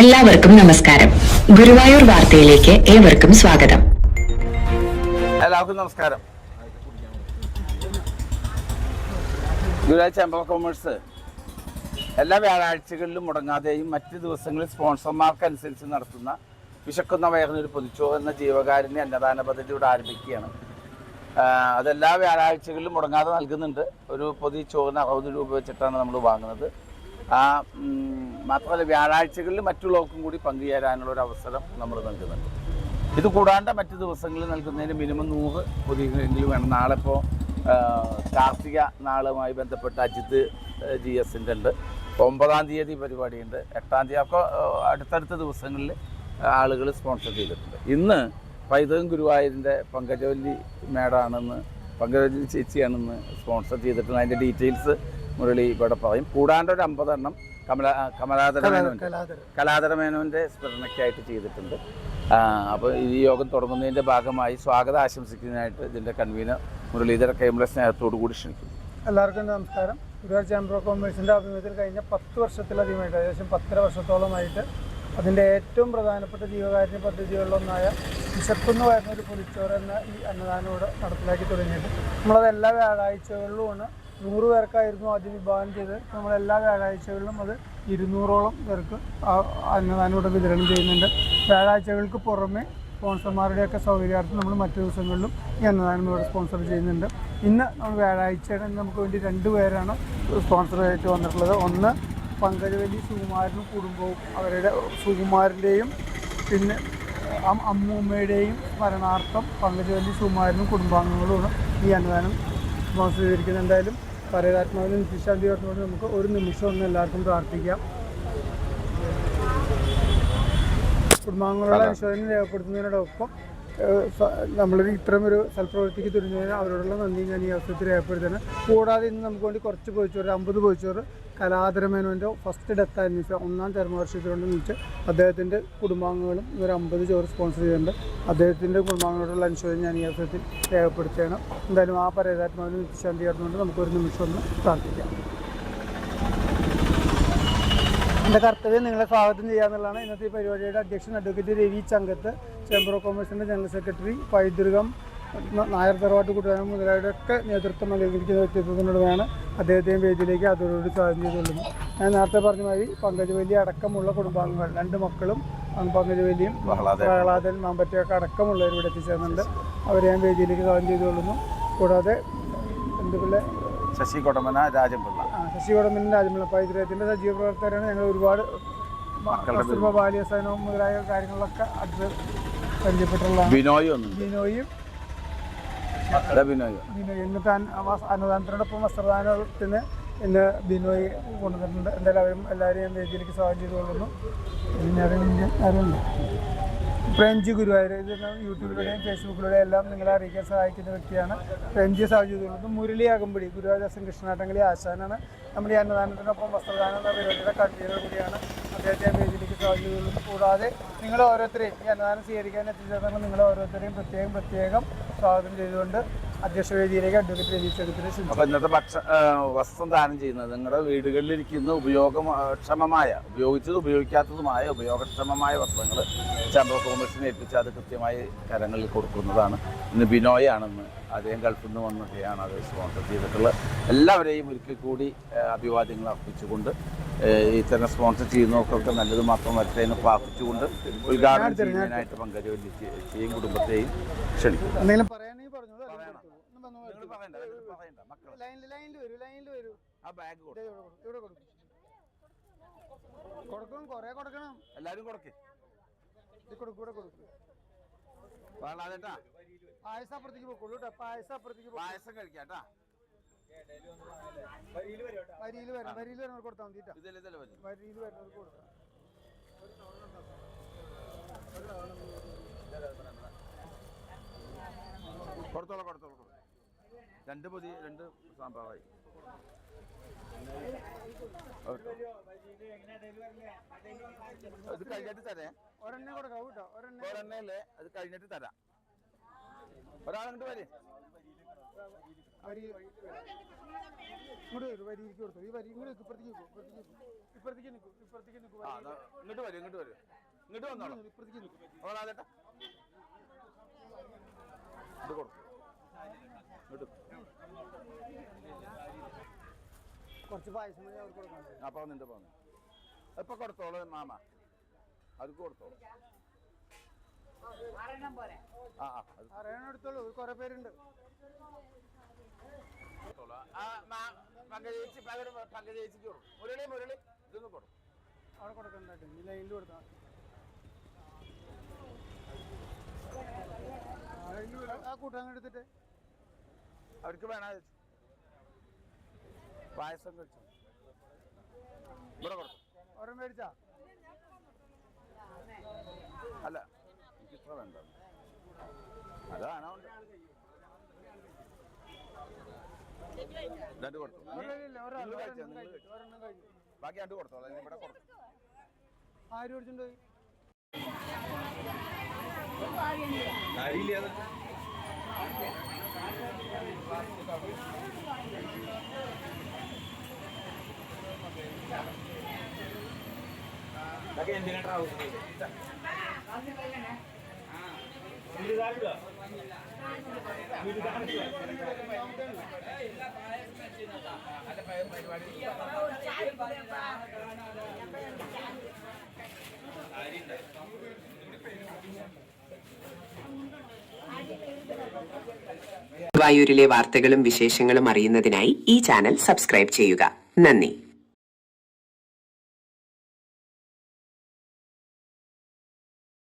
എല്ലാവർക്കും നമസ്കാരം. ഗുരുവായൂർ വാർത്തയിലേക്ക് ഏവർക്കും സ്വാഗതം. എല്ലാവർക്കും നമസ്കാരം. ഗുരുവായൂർ ചേംബർ ഓഫ് കൊമേഴ്സ് എല്ലാ വ്യാഴാഴ്ചകളിലും മുടങ്ങാതെയും മറ്റ് ദിവസങ്ങളിൽ സ്പോൺസർമാർക്കനുസരിച്ച് നടത്തുന്ന വിശക്കുന്ന വയറിനൊരു പൊതിച്ചോറ് എന്ന ജീവകാരുണ്യ അന്നദാന പദ്ധതി ഇവിടെ ആരംഭിക്കുകയാണ്. അതെല്ലാ വ്യാഴാഴ്ചകളിലും മുടങ്ങാതെ നൽകുന്നുണ്ട്. ഒരു പൊതിച്ചോറിന് 60 രൂപ വെച്ചിട്ടാണ് നമ്മൾ വാങ്ങുന്നത്. മാത്രമല്ല വ്യാഴാഴ്ചകളിൽ മറ്റുള്ളവർക്കും കൂടി പങ്കുചേരാനുള്ള ഒരു അവസരം നമ്മൾ നൽകുന്നുണ്ട്. ഇത് കൂടാണ്ട് മറ്റ് ദിവസങ്ങളിൽ നൽകുന്നതിന് മിനിമം 100 പൊതികളെങ്കിലും വേണം. നാളെ ഇപ്പോൾ കാർത്തിക നാളുമായി ബന്ധപ്പെട്ട് അജിത് GSൻ്റെ ഉണ്ട്. 9-ാം തീയതി പരിപാടിയുണ്ട്. 8-ാം തീയതി ഒക്കെ അടുത്തടുത്ത ദിവസങ്ങളിൽ ആളുകൾ സ്പോൺസർ ചെയ്തിട്ടുണ്ട്. ഇന്ന് പൈതൃകം ഗുരുവായൂരിൻ്റെ പങ്കജവല്ലി മേഡാണെന്ന്, പങ്കജവല്ലി ചേച്ചിയാണെന്ന് സ്പോൺസർ ചെയ്തിട്ടുണ്ട്. അതിൻ്റെ ഡീറ്റെയിൽസ് മുരളി ഇവിടെ പറയും. കൂടാണ്ട് ഒരു 50 എണ്ണം കലാധര മേനോൻ്റെ സ്മരണയ്ക്കായിട്ട് ചെയ്തിട്ടുണ്ട്. അപ്പോൾ ഈ യോഗം തുടങ്ങുന്നതിൻ്റെ ഭാഗമായി സ്വാഗതം ആശംസിക്കുന്നതിനായിട്ട് ഇതിൻ്റെ കൺവീനർ മുരളീധര കൈമള സ്നേഹത്തോടു കൂടി ക്ഷണിക്കുന്നു. എല്ലാവർക്കും നമസ്കാരം. ഗുരുവായൂർ ചേംബർ ഓഫ് കൊമേഴ്സിൻ്റെ ആഭിമുഖ്യത്തിൽ കഴിഞ്ഞ 10 വർഷത്തിലധികമായിട്ട്, ഏകദേശം 10.5 വർഷത്തോളമായിട്ട് അതിൻ്റെ ഏറ്റവും പ്രധാനപ്പെട്ട ജീവകാരുണ്യ പദ്ധതികളിലൊന്നായ വിശക്കുന്ന വയറിനൊരു പൊതിച്ചോറ് എന്ന ഈ അന്നദാനം ഇവിടെ നടപ്പിലാക്കി തുടങ്ങിയിട്ട് നമ്മളത് എല്ലാ വ്യാഴാഴ്ചകളിലുമാണ്. 100 പേർക്കായിരുന്നു ആദ്യം വിഭാവനം ചെയ്ത്. നമ്മളെല്ലാ വ്യാഴാഴ്ചകളിലും അത് 200ഓളം പേർക്ക് അന്നദാനം ഇവിടെ വിതരണം ചെയ്യുന്നുണ്ട്. വ്യാഴാഴ്ചകൾക്ക് പുറമെ സ്പോൺസർമാരുടെയൊക്കെ സൗകര്യാർത്ഥം നമ്മൾ മറ്റു ദിവസങ്ങളിലും ഈ അന്നദാനം ഇവിടെ സ്പോൺസർ ചെയ്യുന്നുണ്ട്. ഇന്ന് നമ്മൾ വ്യാഴാഴ്ചയുടെ നമുക്ക് വേണ്ടി 2 പേരാണ് സ്പോൺസറായിട്ട് വന്നിട്ടുള്ളത്. ഒന്ന് പങ്കജവല്ലി സുകുമാരനും കുടുംബവും, അവരുടെ സുകുമാരൻ്റെയും പിന്നെ അമ്മൂമ്മയുടെയും സ്മരണാർത്ഥം പങ്കജവല്ലി സുകുമാരനും കുടുംബാംഗങ്ങളുമാണ് ഈ അന്നദാനം സ്പോൺസർ ചെയ്തിരിക്കുന്നത്. എന്തായാലും പരേതാത്മാവിന് നിത്യശാന്തി പറഞ്ഞുകൊണ്ട് നമുക്ക് ഒരു നിമിഷം ഒന്ന് എല്ലാവർക്കും പ്രാർത്ഥിക്കാം. കുടുംബാംഗങ്ങളുടെ അനുശോചനം രേഖപ്പെടുത്തുന്നതിനോടൊപ്പം നമ്മളൊരു ഇത്തരമൊരു സൽപ്രവൃത്തിക്ക് തുനിഞ്ഞതിന് അവരോടുള്ള നന്ദി ഞാൻ ഈ അവസരത്തിൽ രേഖപ്പെടുത്തുന്നത്. കൂടാതെ ഇന്ന് നമുക്ക് വേണ്ടി കുറച്ച് പൊതിച്ചോറ്, 50 പൊതിച്ചോറ് കലാധര മേനോൻ്റെ ഫസ്റ്റ് ഡെത്ത് ആനിവേഴ്സറി 1-ാം ചരമവാർഷികത്തോട് വെച്ച് അദ്ദേഹത്തിൻ്റെ കുടുംബാംഗങ്ങളും ഇവർ 50 ചോറ് സ്പോൺസർ ചെയ്തിട്ടുണ്ട്. അദ്ദേഹത്തിൻ്റെ കുടുംബാംഗങ്ങളോടുള്ള അനുശോചനം ഞാൻ ഈ അവസരത്തിൽ രേഖപ്പെടുത്തുകയാണ്. എന്തായാലും ആ പരേതാത്മാവിന് നിത്യശാന്തി ആയിരുന്നുകൊണ്ട് നമുക്കൊരു നിമിഷം ഒന്ന് പ്രാർത്ഥിക്കാം. എൻ്റെ കർത്തവ്യം നിങ്ങളെ സ്വാഗതം ചെയ്യാന്നുള്ളതാണ്. ഇന്നത്തെ ഈ പരിപാടിയുടെ അധ്യക്ഷൻ advocate Ravi Chankath, chamber of കൊമേഴ്സിൻ്റെ ജനറൽ സെക്രട്ടറി, പൈതൃകം നായർ തറവാട്ട് കൂട്ടുകാരൻ മുതലായവരുടെയൊക്കെ നേതൃത്വം അലങ്കരിക്കുന്ന വ്യക്തിത്വത്തിനോടാണ് അദ്ദേഹത്തെയും വേദിയിലേക്ക് അതോടുകൂടി സ്വാഗതം ചെയ്തുകൊള്ളുന്നു. ഞാൻ നേരത്തെ പറഞ്ഞ മാതിരി പങ്കജവല്ലി അടക്കമുള്ള കുടുംബാംഗങ്ങൾ, 2 മക്കളും പങ്കജവല്ലിയും പ്രഹ്ലാദൻ മാമ്പറ്റയൊക്കെ അടക്കമുള്ളവർ ഇവിടെ എത്തിച്ചേർന്നുണ്ട്. അവരെ ഞാൻ വേദിയിലേക്ക് സ്വാഗതം ചെയ്തുകൊള്ളുന്നു. കൂടാതെ എന്തുപിള്ള ശശി കൊടമന രാജംപിള്ള, ശശി കൊടമന രാജംപിള്ള പൈതൃകത്തിൻ്റെ സജീവ പ്രവർത്തകരാണ്. ഞങ്ങൾ ഒരുപാട് കസ്തൂർബ ബാല്യസൈനവും മുതലായ കാര്യങ്ങളിലൊക്കെ അടുത്ത് പരിചയപ്പെട്ടുള്ള ബിനോയും ഇന്നത്തെ അന്നദാനത്തിനോടൊപ്പം വസ്ത്രദാനത്തിന് ഇന്ന് ബിനോയ് കൊണ്ടുവന്നിട്ടുണ്ട്. എന്തായാലും എല്ലാവരെയും വേദിയിലേക്ക് സ്വാഗതം ചെയ്തുകൊള്ളുന്നു. ആരുണ്ട് പ്രേംജി ഗുരുവായൂർ, ഇത് യൂട്യൂബിലൂടെയും ഫേസ്ബുക്കിലൂടെയും എല്ലാം നിങ്ങളെ അറിയിക്കാൻ സഹായിക്കുന്ന വ്യക്തിയാണ്. പ്രേംജി സ്വാഗതം ചെയ്തുകൊള്ളുന്നു. മുരളി അകമ്പടി ഗുരുവായൂർ കൃഷ്ണനാട്ടങ്ങളി ആശാനാണ്. നമ്മുടെ ഈ അന്നദാനത്തിനൊപ്പം വസ്ത്രദാനം എന്ന പരിപാടിയുടെ കൺവീനർ കൂടിയാണ്. അദ്ദേഹത്തെ വേദിയിലേക്ക് സ്വാഗതം ചെയ്തുകൊള്ളുന്നു. കൂടാതെ നിങ്ങൾ ഓരോരുത്തരെയും ഈ അന്നദാനം സ്വീകരിക്കാൻ എത്തിച്ചേർന്ന നിങ്ങൾ ഓരോരുത്തരെയും പ്രത്യേകം സ്വാഗതം ചെയ്തുകൊണ്ട് അധ്യക്ഷവേദിയിലേക്ക് അഡ്വക്കേറ്റ് രവി ചങ്കത്തിനെ ക്ഷണിച്ചു. അപ്പോൾ ഇന്നത്തെ വസ്ത്രം ദാനം ചെയ്യുന്നത് നിങ്ങളുടെ വീടുകളിലിരിക്കുന്ന ഉപയോഗിച്ചതും ഉപയോഗിക്കാത്തതുമായ ഉപയോഗക്ഷമമായ വസ്ത്രങ്ങൾ ചേംബർ ഓഫ് കൊമേഴ്സിനെ ഏൽപ്പിച്ച് അത് കൃത്യമായി കരങ്ങളിൽ കൊടുക്കുന്നതാണ്. ഇന്ന് ബിനോയാണെന്ന്, അദ്ദേഹം ഗൾഫിൽ നിന്ന് വന്നൊക്കെയാണ് അത് സ്പോൺസർ ചെയ്തിട്ടുള്ളത്. എല്ലാവരെയും ഒരിക്കൽ കൂടി അഭിവാദ്യങ്ങൾ അർപ്പിച്ചുകൊണ്ട് ഇത്തരം സ്പോൺസർ ചെയ്യുന്നവർക്കൊക്കെ നല്ലത് മാത്രം വരട്ടെ എന്ന് പ്രാർത്ഥിച്ചുകൊണ്ട് ഉദ്ഘാടനം ചെയ്യുന്നതിനായിട്ട് പങ്കജവല്ലി ചേച്ചിയെയും കുടുംബത്തെയും ക്ഷണിക്കുന്നു. എല്ലാവരും കൊടുക്കേ പായസപ്പുറത്തേക്ക് പോക്കുള്ളൂ കേട്ടോ. പായസം കഴിക്കാട്ടാ. വരിയിൽ വരുന്നവർ കൊടുത്താൽ മതി. വരിയിൽ വരുന്നവർ കൊടുത്താൽ കൊടുത്തോളൂ. 2 പൊതി 2 സാമ്പാറായി. അത് കഴിഞ്ഞിട്ട് തരേ. ഒരെണ്ണ കൊടുക്കാം കേട്ടോ. ഒരെണ്ണല്ലേ അത് കഴിഞ്ഞിട്ട് തരാം. ഒരാളങ്ങോട്ട് വരെ. വരി ഇങ്ങോട്ട് വരും, വരിക്ക് കൊടുത്തു. ഈ വരി ഇങ്ങോട്ട് ഇപ്പുറത്തേക്ക് നിൽക്കും. ഇങ്ങോട്ട് വരും, ഇങ്ങോട്ട് വന്നോളൂ. ഇപ്പുറത്തേക്ക് നിൽക്കും. ഓളാതേട്ടാ ഇത് കൊടുക്കും. ഇങ്ങോട്ട് കുറച്ച് പായസം മതി അവർക്ക് കൊടുക്കാൻ. അപ്പൊ നിന്റെ പോന്നു ഇപ്പൊ കൊടുത്തോളൂ മാമ, അവർക്ക് കൊടുത്തോളൂ. അറിയണം എടുത്തോളൂ, കുറെ പേരുണ്ട്. പങ്കജേച്ചിക്ക് മുരളി ഇതൊന്നും കൊടുക്കും. അവിടെ കൊടുക്കണ്ടായിട്ട് ഈ ലൈനിൽ കൊടുത്താൽ ആ കൂട്ടാൻ എടുത്തിട്ട് അവർക്ക് വേണ പായസം കഴിച്ചു ഇവിടെ കൊടുത്തു. ഒരെണ്ണം മേടിച്ചാ അല്ല എനിക്ക് ഇത്ര വേണ്ട, അതാണ് രണ്ട് കൊടുത്തു. ബാക്കി രണ്ട് കൊടുത്തോളൂ. ഇവിടെ കൊടുത്തു. ആര് മേടിച്ചിട്ടുണ്ടോ? ഗുരുവായൂരിലെ വാർത്തകളും വിശേഷങ്ങളും അറിയുന്നതിനായി ഈ ചാനൽ സബ്സ്ക്രൈബ് ചെയ്യുക. നന്ദി.